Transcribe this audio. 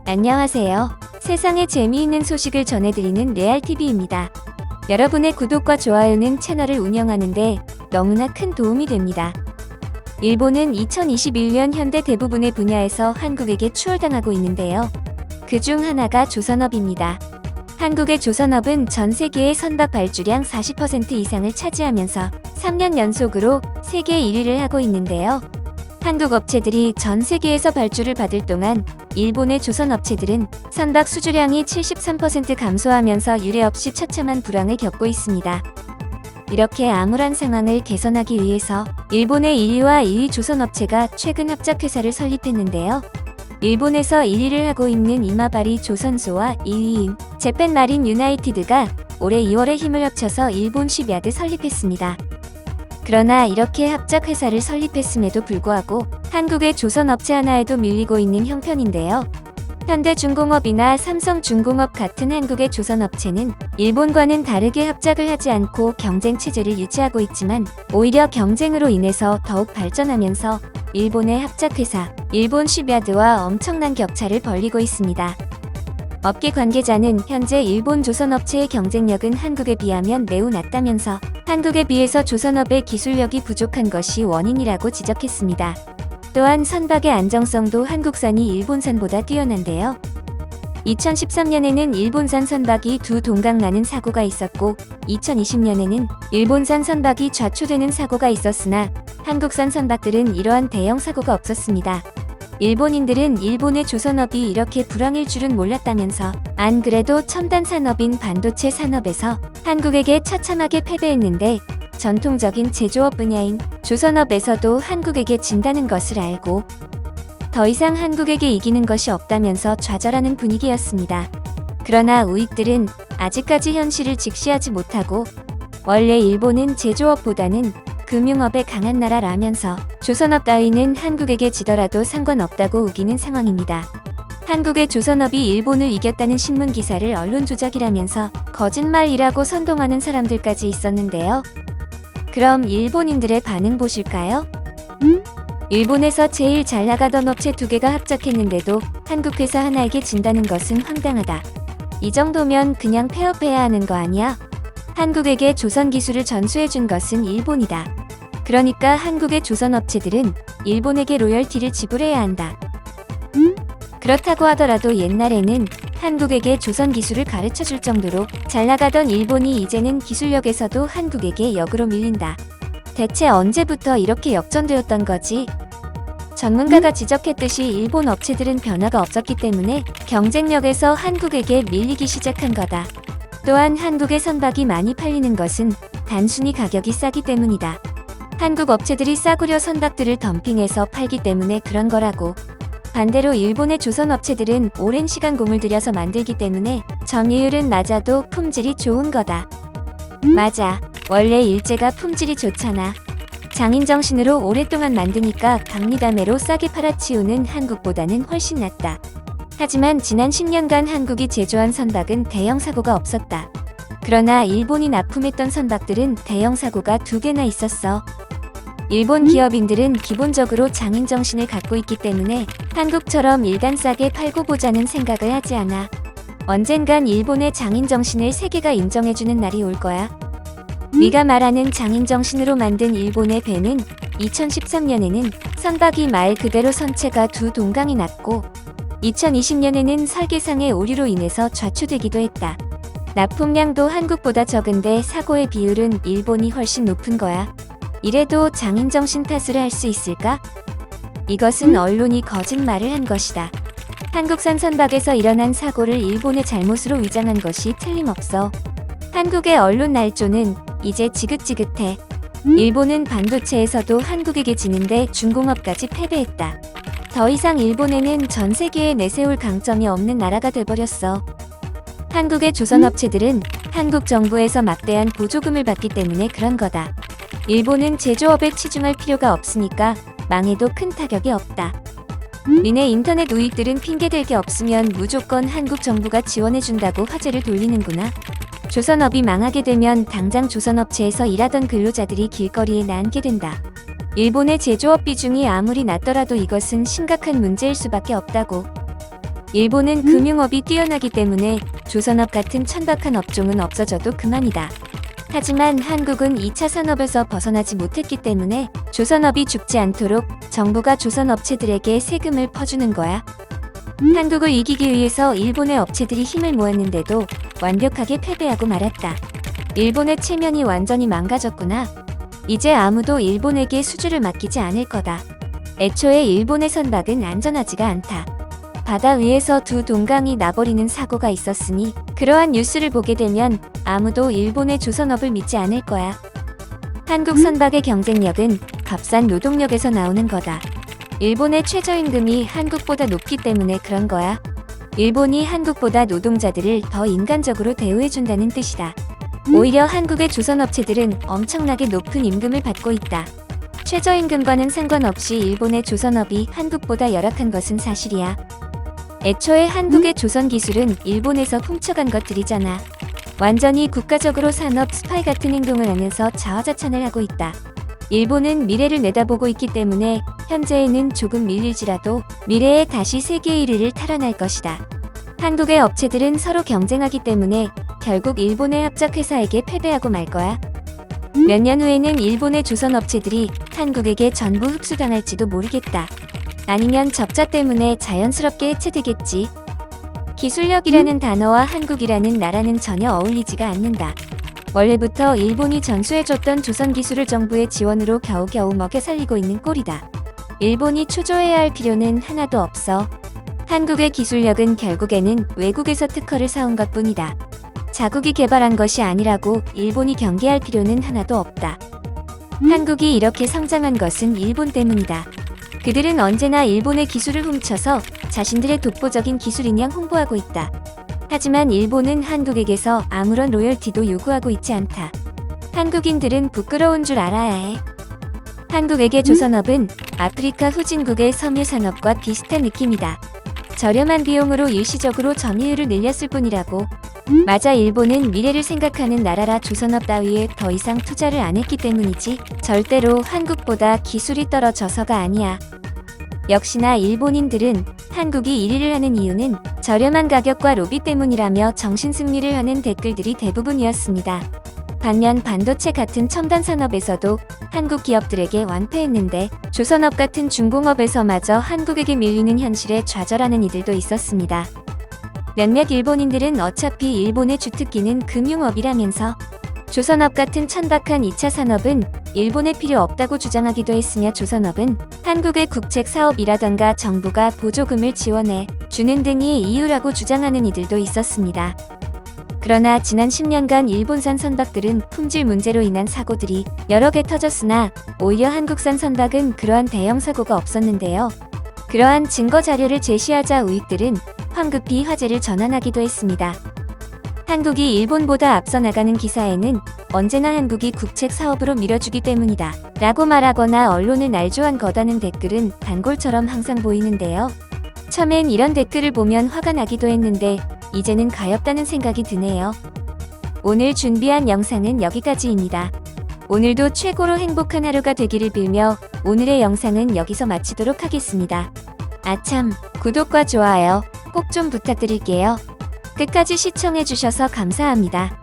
안녕하세요. 세상에 재미있는 소식을 전해드리는 레알TV입니다. 여러분의 구독과 좋아요는 채널을 운영하는데 너무나 큰 도움이 됩니다. 일본은 2021년 현대 대부분의 분야에서 한국에게 추월당하고 있는데요. 그중 하나가 조선업입니다. 한국의 조선업은 전 세계의 선박 발주량 40% 이상을 차지하면서 3년 연속으로 세계 1위를 하고 있는데요. 한국 업체들이 전 세계에서 발주를 받을 동안 일본의 조선업체들은 선박 수주량이 73% 감소하면서 유례 없이 처참한 불황을 겪고 있습니다. 이렇게 암울한 상황을 개선하기 위해서 일본의 1위와 2위 조선업체가 최근 합작회사를 설립했는데요. 일본에서 1위를 하고 있는 이마바리 조선소와 2위인 재팬 마린 유나이티드가 올해 2월에 힘을 합쳐서 일본 쉽야드 설립했습니다. 그러나 이렇게 합작회사를 설립했음에도 불구하고 한국의 조선업체 하나에도 밀리고 있는 형편인데요. 현대중공업이나 삼성중공업 같은 한국의 조선업체는 일본과는 다르게 합작을 하지 않고 경쟁체제를 유지하고 있지만 오히려 경쟁으로 인해서 더욱 발전하면서 일본의 합작회사, 일본 쉽야드와 엄청난 격차를 벌이고 있습니다. 업계 관계자는 현재 일본 조선업체의 경쟁력은 한국에 비하면 매우 낮다면서 한국에 비해서 조선업의 기술력이 부족한 것이 원인이라고 지적했습니다. 또한 선박의 안정성도 한국산이 일본산보다 뛰어난데요. 2013년에는 일본산 선박이 두 동강 나는 사고가 있었고 2020년에는 일본산 선박이 좌초되는 사고가 있었으나 한국산 선박들은 이러한 대형 사고가 없었습니다. 일본인들은 일본의 조선업이 이렇게 불황일 줄은 몰랐다면서 안 그래도 첨단 산업인 반도체 산업에서 한국에게 처참하게 패배했는데 전통적인 제조업 분야인 조선업에서도 한국에게 진다는 것을 알고 더 이상 한국에게 이기는 것이 없다면서 좌절하는 분위기였습니다. 그러나 우익들은 아직까지 현실을 직시하지 못하고 원래 일본은 제조업보다는 금융업에 강한 나라라면서 조선업 따위는 한국에게 지더라도 상관없다고 우기는 상황입니다. 한국의 조선업이 일본을 이겼다는 신문 기사를 언론 조작이라면서 거짓말이라고 선동하는 사람들까지 있었는데요. 그럼 일본인들의 반응 보실까요? 일본에서 제일 잘 나가던 업체 2개가 합작했는데도 한국 회사 하나에게 진다는 것은 황당하다. 이 정도면 그냥 폐업해야 하는 거 아니야? 한국에게 조선 기술을 전수해준 것은 일본이다. 그러니까 한국의 조선업체들은 일본에게 로열티를 지불해야 한다. 그렇다고 하더라도 옛날에는 한국에게 조선 기술을 가르쳐줄 정도로 잘 나가던 일본이 이제는 기술력에서도 한국에게 역으로 밀린다. 대체 언제부터 이렇게 역전되었던 거지? 전문가가 지적했듯이 일본 업체들은 변화가 없었기 때문에 경쟁력에서 한국에게 밀리기 시작한 거다. 또한 한국의 선박이 많이 팔리는 것은 단순히 가격이 싸기 때문이다. 한국 업체들이 싸구려 선박들을 덤핑해서 팔기 때문에 그런 거라고. 반대로 일본의 조선 업체들은 오랜 시간 공을 들여서 만들기 때문에 점유율은 낮아도 품질이 좋은 거다. 맞아. 원래 일제가 품질이 좋잖아. 장인정신으로 오랫동안 만드니까 박리담회로 싸게 팔아치우는 한국보다는 훨씬 낫다. 하지만 지난 10년간 한국이 제조한 선박은 대형 사고가 없었다. 그러나 일본이 납품했던 선박들은 대형 사고가 2개나 있었어. 일본 기업인들은 기본적으로 장인정신을 갖고 있기 때문에 한국처럼 일단 싸게 팔고 보자는 생각을 하지 않아. 언젠간 일본의 장인정신을 세계가 인정해주는 날이 올 거야. 네가 말하는 장인정신으로 만든 일본의 배는 2013년에는 선박이 말 그대로 선체가 2 동강이 났고 2020년에는 설계상의 오류로 인해서 좌초되기도 했다. 납품량도 한국보다 적은데 사고의 비율은 일본이 훨씬 높은 거야. 이래도 장인정신 탓을 할 수 있을까? 이것은 언론이 거짓말을 한 것이다. 한국산 선박에서 일어난 사고를 일본의 잘못으로 위장한 것이 틀림없어. 한국의 언론 날조는 이제 지긋지긋해. 일본은 반도체에서도 한국에게 지는데 중공업까지 패배했다. 더 이상 일본에는 전 세계에 내세울 강점이 없는 나라가 돼버렸어. 한국의 조선업체들은 한국 정부에서 막대한 보조금을 받기 때문에 그런 거다. 일본은 제조업에 치중할 필요가 없으니까 망해도 큰 타격이 없다. 니네 인터넷 우익들은 핑계댈 게 없으면 무조건 한국 정부가 지원해준다고 화제를 돌리는구나. 조선업이 망하게 되면 당장 조선업체에서 일하던 근로자들이 길거리에 나앉게 된다. 일본의 제조업 비중이 아무리 낮더라도 이것은 심각한 문제일 수밖에 없다고. 일본은 금융업이 뛰어나기 때문에 조선업 같은 천박한 업종은 없어져도 그만이다. 하지만 한국은 2차 산업에서 벗어나지 못했기 때문에 조선업이 죽지 않도록 정부가 조선업체들에게 세금을 퍼주는 거야. 한국을 이기기 위해서 일본의 업체들이 힘을 모았는데도 완벽하게 패배하고 말았다. 일본의 체면이 완전히 망가졌구나. 이제 아무도 일본에게 수주를 맡기지 않을 거다. 애초에 일본의 선박은 안전하지가 않다. 바다 위에서 두 동강이 나버리는 사고가 있었으니 그러한 뉴스를 보게 되면 아무도 일본의 조선업을 믿지 않을 거야. 한국 선박의 경쟁력은 값싼 노동력에서 나오는 거다. 일본의 최저임금이 한국보다 높기 때문에 그런 거야. 일본이 한국보다 노동자들을 더 인간적으로 대우해준다는 뜻이다. 오히려 한국의 조선업체들은 엄청나게 높은 임금을 받고 있다. 최저임금과는 상관없이 일본의 조선업이 한국보다 열악한 것은 사실이야. 애초에 한국의 조선 기술은 일본에서 훔쳐간 것들이잖아. 완전히 국가적으로 산업 스파이 같은 행동을 하면서 자화자찬을 하고 있다. 일본은 미래를 내다보고 있기 때문에 현재에는 조금 밀릴지라도 미래에 다시 세계 1위를 탈환할 것이다. 한국의 업체들은 서로 경쟁하기 때문에 결국 일본의 합작회사에게 패배하고 말 거야. 몇 년 후에는 일본의 조선업체들이 한국에게 전부 흡수당할지도 모르겠다. 아니면 적자 때문에 자연스럽게 해체되겠지. 기술력이라는 단어와 한국이라는 나라는 전혀 어울리지가 않는다. 원래부터 일본이 전수해줬던 조선 기술을 정부의 지원으로 겨우겨우 먹여 살리고 있는 꼴이다. 일본이 초조해야 할 필요는 하나도 없어. 한국의 기술력은 결국에는 외국에서 특허를 사온 것뿐이다. 자국이 개발한 것이 아니라고 일본이 경계할 필요는 하나도 없다. 한국이 이렇게 성장한 것은 일본 때문이다. 그들은 언제나 일본의 기술을 훔쳐서 자신들의 독보적인 기술인 양 홍보하고 있다. 하지만 일본은 한국에게서 아무런 로열티도 요구하고 있지 않다. 한국인들은 부끄러운 줄 알아야 해. 한국에게 조선업은 아프리카 후진국의 섬유 산업과 비슷한 느낌이다. 저렴한 비용으로 일시적으로 점유율을 늘렸을 뿐이라고. 맞아, 일본은 미래를 생각하는 나라라 조선업 따위에 더 이상 투자를 안 했기 때문이지 절대로 한국보다 기술이 떨어져서가 아니야. 역시나 일본인들은 한국이 1위를 하는 이유는 저렴한 가격과 로비 때문이라며 정신승리를 하는 댓글들이 대부분이었습니다. 반면 반도체 같은 첨단 산업에서도 한국 기업들에게 완패했는데 조선업 같은 중공업에서마저 한국에게 밀리는 현실에 좌절하는 이들도 있었습니다. 몇몇 일본인들은 어차피 일본의 주특기는 금융업이라면서 조선업 같은 천박한 2차 산업은 일본에 필요 없다고 주장하기도 했으며 조선업은 한국의 국책 사업이라던가 정부가 보조금을 지원해 주는 등이 이유라고 주장하는 이들도 있었습니다. 그러나 지난 10년간 일본산 선박들은 품질 문제로 인한 사고들이 여러 개 터졌으나 오히려 한국산 선박은 그러한 대형 사고가 없었는데요. 그러한 증거 자료를 제시하자 우익들은 황급히 화제를 전환하기도 했습니다. 한국이 일본보다 앞서 나가는 기사에는 언제나 한국이 국책 사업으로 밀어주기 때문이다 라고 말하거나 언론을 날조한 거다는 댓글은 단골처럼 항상 보이는데요. 처음엔 이런 댓글을 보면 화가 나기도 했는데 이제는 가엾다는 생각이 드네요. 오늘 준비한 영상은 여기까지입니다. 오늘도 최고로 행복한 하루가 되기를 빌며 오늘의 영상은 여기서 마치도록 하겠습니다. 아참, 구독과 좋아요 꼭 좀 부탁드릴게요. 끝까지 시청해주셔서 감사합니다.